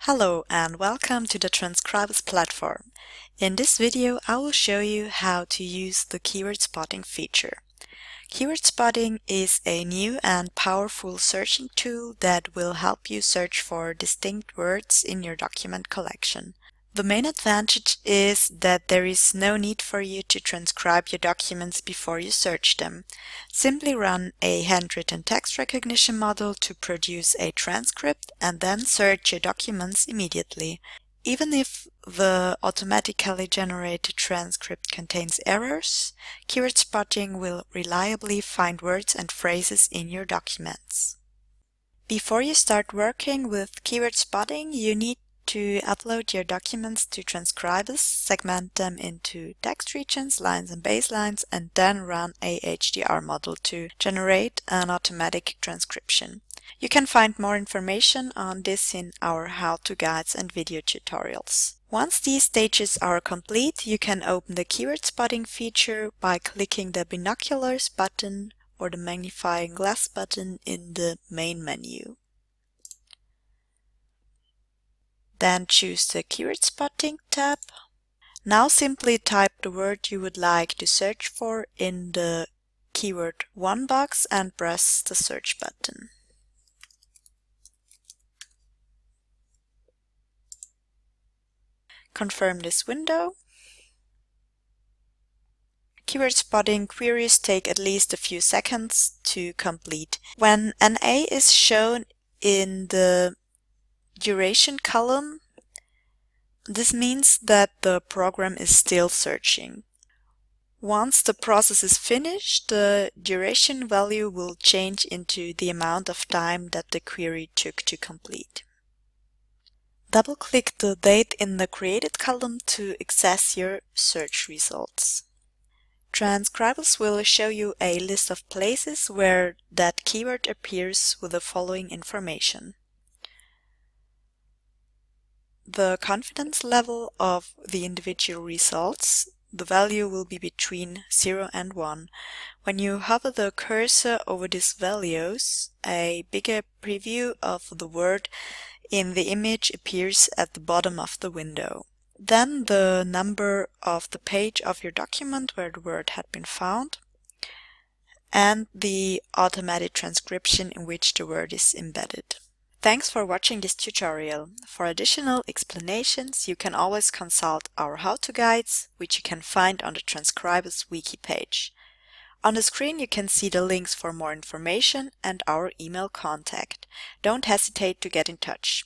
Hello and welcome to the Transkribus platform. In this video I will show you how to use the keyword spotting feature. Keyword spotting is a new and powerful searching tool that will help you search for distinct words in your document collection. The main advantage is that there is no need for you to transcribe your documents before you search them. Simply run a handwritten text recognition model to produce a transcript and then search your documents immediately. Even if the automatically generated transcript contains errors, keyword spotting will reliably find words and phrases in your documents. Before you start working with keyword spotting, you need to upload your documents to Transkribus, segment them into text regions, lines and baselines, and then run a HDR model to generate an automatic transcription. You can find more information on this in our how-to guides and video tutorials. Once these stages are complete, you can open the keyword spotting feature by clicking the binoculars button or the magnifying glass button in the main menu. Then choose the Keyword Spotting tab. Now simply type the word you would like to search for in the Keyword 1 box and press the search button. Confirm this window. Keyword spotting queries take at least a few seconds to complete. When an A is shown in the duration column, this means that the program is still searching. Once the process is finished, the duration value will change into the amount of time that the query took to complete. Double-click the date in the created column to access your search results. Transkribus will show you a list of places where that keyword appears with the following information: the confidence level of the individual results. The value will be between 0 and 1. When you hover the cursor over these values, a bigger preview of the word in the image appears at the bottom of the window. Then the number of the page of your document where the word had been found, and the automatic transcription in which the word is embedded. Thanks for watching this tutorial. For additional explanations, you can always consult our how-to guides, which you can find on the Transkribus wiki page. On the screen you can see the links for more information and our email contact. Don't hesitate to get in touch.